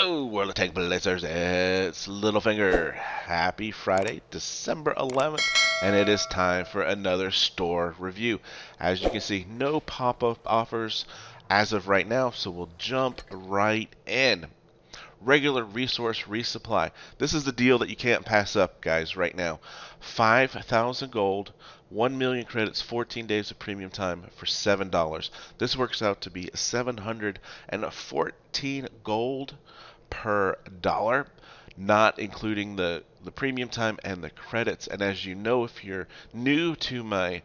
Hello, World of Tank Blitzers. It's Littlefinger. Happy Friday, December 11th, and it is time for another store review. As you can see, no pop-up offers as of right now, so we'll jump right in. Regular resource resupply. This is the deal that you can't pass up, guys, right now. 5,000 gold, 1 million credits, 14 days of premium time for $7. This works out to be 714 gold per dollar, not including the premium time and the credits. And as you know, if you're new to my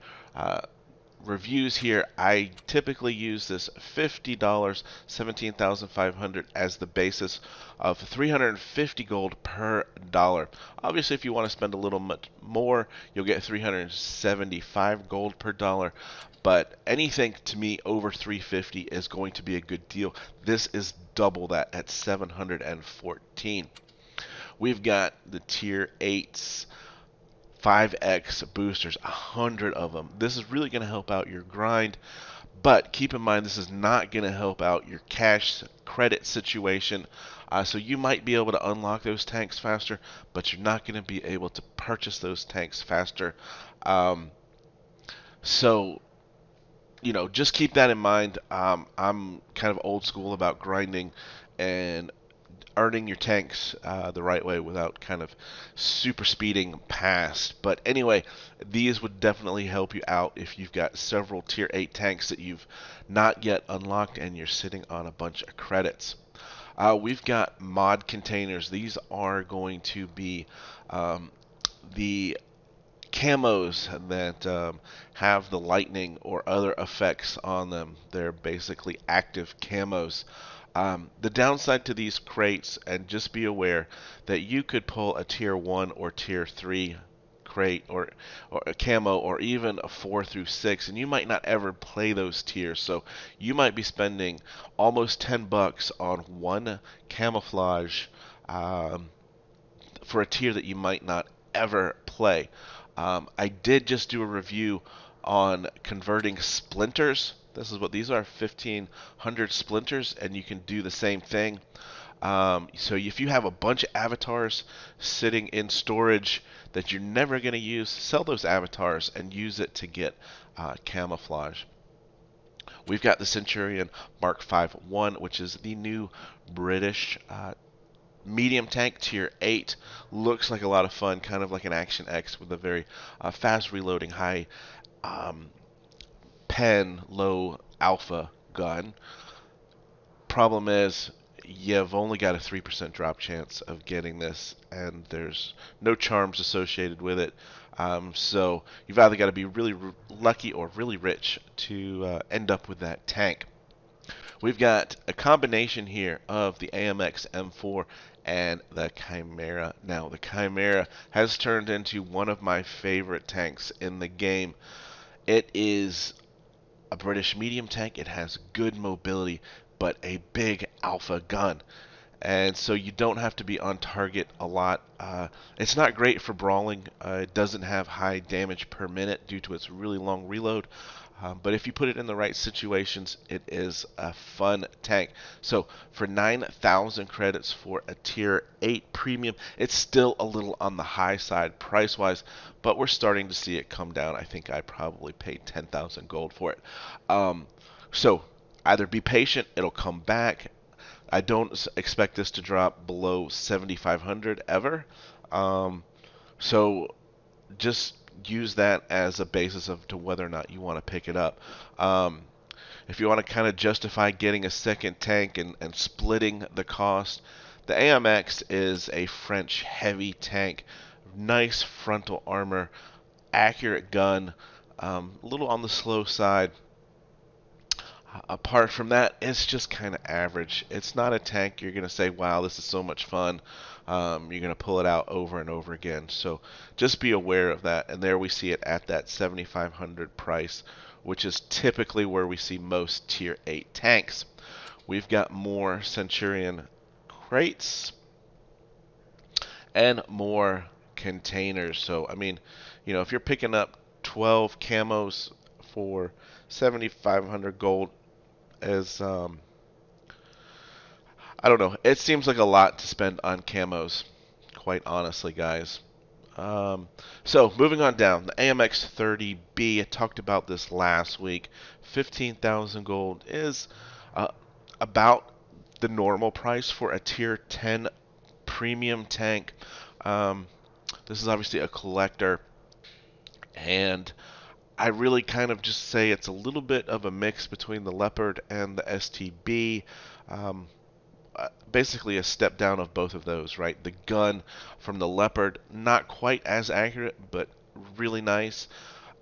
reviews here, I typically use this $50, 17,500 as the basis of 350 gold per dollar. Obviously, if you want to spend a little much more, you'll get 375 gold per dollar. But anything to me over 350 is going to be a good deal. This is double that at 714. We've got the tier 8s. 5x boosters, 100 of them. This is really going to help out your grind, but keep in mind this is not going to help out your cash credit situation. So you might be able to unlock those tanks faster, but you're not going to be able to purchase those tanks faster. So just keep that in mind. I'm kind of old school about grinding and earning your tanks the right way without kind of super speeding past. But anyway, these would definitely help you out if you've got several tier 8 tanks that you've not yet unlocked and you're sitting on a bunch of credits. We've got mod containers. These are going to be the camos that have the lightning or other effects on them. They're basically active camos. The downside to these crates, and just be aware that you could pull a tier 1 or tier 3 crate or a camo or even a 4 through 6, and you might not ever play those tiers. So you might be spending almost $10 on one camouflage for a tier that you might not ever play. I did just do a review on converting splinters. This is what these are, 1,500 splinters, and you can do the same thing. So if you have a bunch of avatars sitting in storage that you're never going to use, sell those avatars and use it to get camouflage. We've got the Centurion Mark 5-1, which is the new British medium tank, tier 8. Looks like a lot of fun, kind of like an Action X with a very fast reloading, high pen, low alpha gun. Problem is, you've only got a 3% drop chance of getting this, and there's no charms associated with it. So you've either got to be really lucky or really rich to end up with that tank. We've got a combination here of the AMX M4 and the Chimera. Now, the Chimera has turned into one of my favorite tanks in the game. It is a British medium tank. It has good mobility, but a big alpha gun. And so you don't have to be on target a lot. It's not great for brawling. It doesn't have high damage per minute due to its really long reload. But if you put it in the right situations, it is a fun tank. So for 9,000 credits for a tier 8 premium, it's still a little on the high side price-wise, but we're starting to see it come down. I think I probably paid 10,000 gold for it. So either be patient, it'll come back. I don't expect this to drop below 7,500 ever. So just use that as a basis of to whether or not you want to pick it up. If you want to kind of justify getting a second tank and splitting the cost, the AMX is a French heavy tank. Nice frontal armor, accurate gun, a little on the slow side. Apart from that, it's just kind of average. It's not a tank you're going to say, wow, this is so much fun. You're going to pull it out over and over again. So just be aware of that. And there we see it at that 7,500 price, which is typically where we see most tier 8 tanks. We've got more Centurion crates and more containers. So, I mean, if you're picking up 12 camos for 7,500 gold, as I don't know. It seems like a lot to spend on camos, quite honestly, guys. Um, so moving on down, the AMX 30B. I talked about this last week. 15,000 gold is uh, about the normal price for a tier 10 premium tank. Um, this is obviously a collector, and I really kind of just say it's a little bit of a mix between the Leopard and the STB. Um, Basically a step down of both of those, right? The gun from the Leopard, not quite as accurate, but really nice.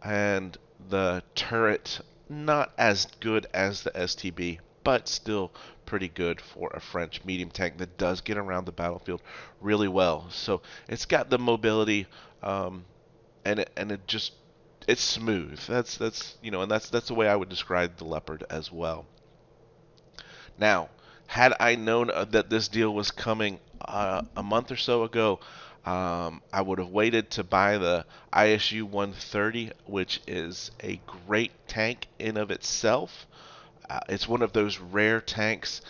And the turret, not as good as the STB, but still pretty good for a French medium tank that does get around the battlefield really well. So it's got the mobility, and it just it's smooth. That's and that's the way I would describe the Leopard as well. Now, had I known that this deal was coming a month or so ago, I would have waited to buy the ISU 130, which is a great tank in of itself. It's one of those rare tanks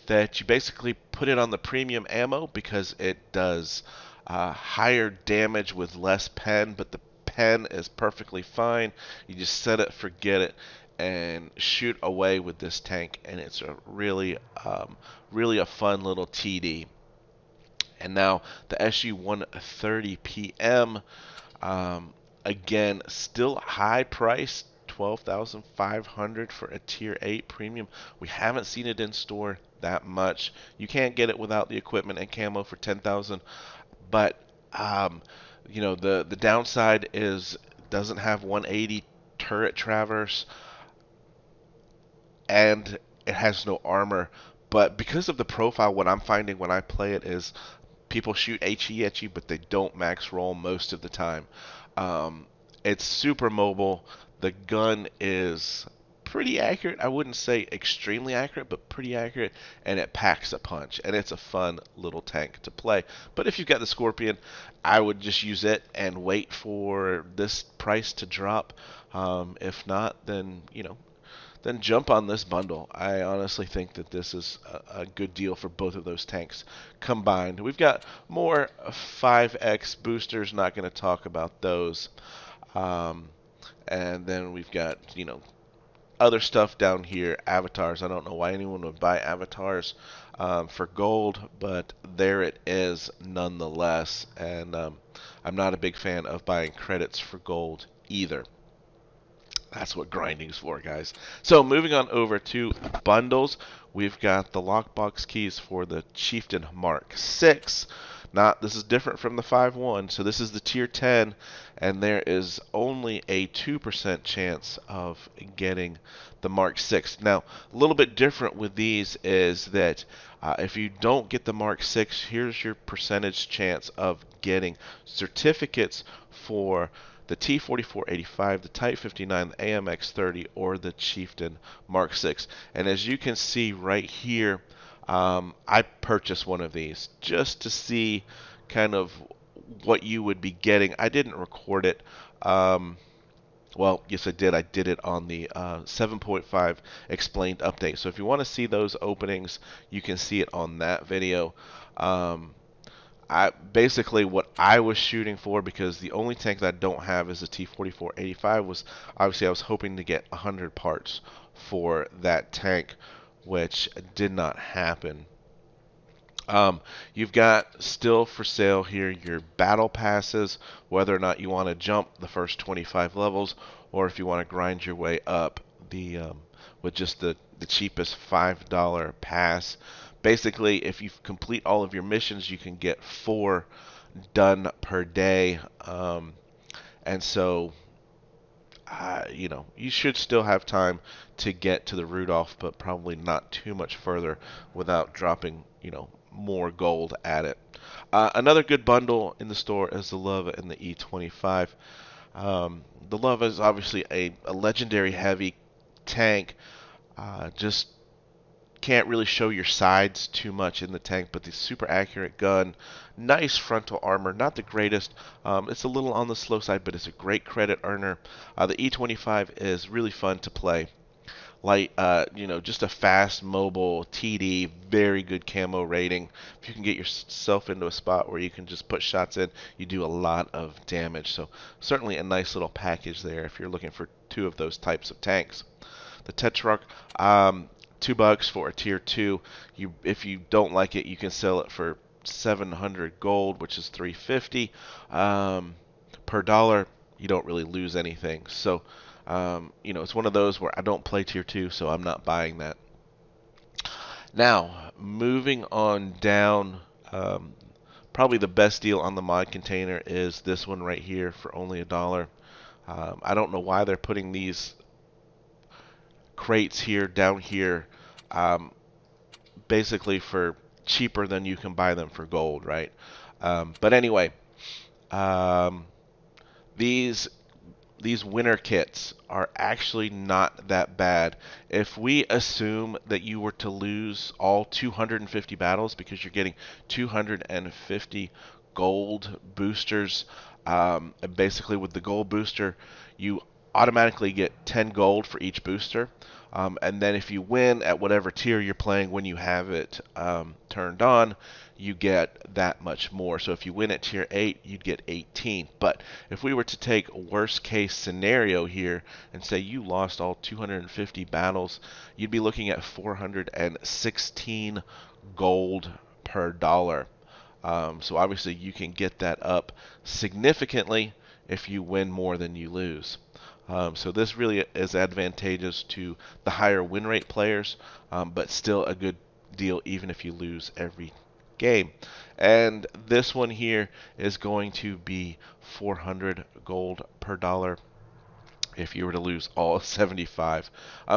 that you basically put it on the premium ammo because it does higher damage with less pen, but the pen is perfectly fine. You just set it, forget it, and shoot away with this tank, and it's a really a fun little TD. And now the SU 130 PM, again, still high price, 12,500 for a tier 8 premium. We haven't seen it in store that much. You can't get it without the equipment and camo for 10,000, but the downside is doesn't have 180 turret traverse, and it has no armor. But because of the profile, what I'm finding when I play it is people shoot HE at you, but they don't max roll most of the time. Um, it's super mobile. The gun is pretty accurate. I wouldn't say extremely accurate, but pretty accurate, and it packs a punch, and it's a fun little tank to play. But if you've got the Scorpion, I would just use it and wait for this price to drop. If not, then jump on this bundle. I honestly think that this is a good deal for both of those tanks combined. We've got more 5X boosters, not going to talk about those. Um, and then we've got, other stuff down here, avatars. I don't know why anyone would buy avatars for gold, but there it is nonetheless. And I'm not a big fan of buying credits for gold either. That's what grinding's for, guys. So moving on over to bundles, we've got the lockbox keys for the Chieftain Mark 6. This is different from the 5.1, so this is the tier 10, and there is only a 2% chance of getting the Mark 6. Now, a little bit different with these is that if you don't get the Mark 6, here's your percentage chance of getting certificates for the T4485, the Type 59, the AMX 30, or the Chieftain Mark 6. And as you can see right here, I purchased one of these just to see kind of what you would be getting. I didn't record it. Well, yes, I did. I did it on the 7.5 explained update. So if you want to see those openings, you can see it on that video. Basically what I was shooting for, because the only tank that I don't have is the T4485, was obviously I was hoping to get 100 parts for that tank, which did not happen. You've got still for sale here your battle passes, whether or not you want to jump the first 25 levels, or if you want to grind your way up with just the cheapest $5 pass. Basically, if you complete all of your missions, you can get 4 done per day. And so, you should still have time to get to the Rudolph, but probably not too much further without dropping, more gold at it. Another good bundle in the store is the Love and the E25. The Love is obviously a legendary heavy tank. Just can't really show your sides too much in the tank, but the super accurate gun, nice frontal armor, not the greatest. It's a little on the slow side, but it's a great credit earner. The E25 is really fun to play. light, just a fast mobile TD, very good camo rating. If you can get yourself into a spot where you can just put shots in, you do a lot of damage. So certainly a nice little package there if you're looking for two of those types of tanks. The Tetrarch, $2 for a tier 2. If you don't like it, you can sell it for 700 gold, which is 350 per dollar. You don't really lose anything. So, it's one of those where I don't play tier 2, so I'm not buying that. Now, moving on down, probably the best deal on the mod container is this one right here for only $1. I don't know why they're putting these crates here down here, um, basically for cheaper than you can buy them for gold, right? But anyway, um, these winter kits are actually not that bad. If we assume that you were to lose all 250 battles because you're getting 250 gold boosters, basically with the gold booster, you automatically get 10 gold for each booster. And then if you win at whatever tier you're playing when you have it turned on, you get that much more. So if you win at tier 8, you'd get 18. But if we were to take worst case scenario here and say you lost all 250 battles, you'd be looking at 416 gold per dollar. So obviously you can get that up significantly if you win more than you lose. So this really is advantageous to the higher win rate players, but still a good deal even if you lose every game. And this one here is going to be 400 gold per dollar if you were to lose all 75.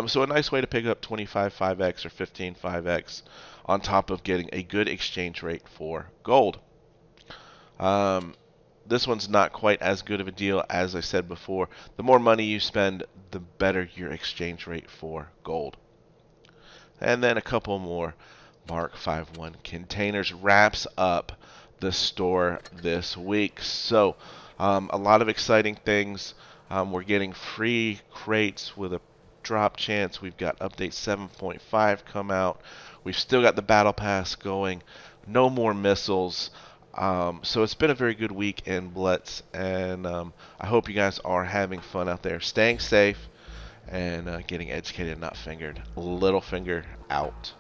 So a nice way to pick up 25 5x or 15 5x on top of getting a good exchange rate for gold. This one's not quite as good of a deal as I said before. The more money you spend, the better your exchange rate for gold. And then a couple more Mark 5.1 containers wraps up the store this week. So a lot of exciting things. We're getting free crates with a drop chance. We've got update 7.5 come out. We've still got the battle pass going. No more missiles. So it's been a very good week in Blitz, and I hope you guys are having fun out there, staying safe, and getting educated, not fingered. Littlefinger out.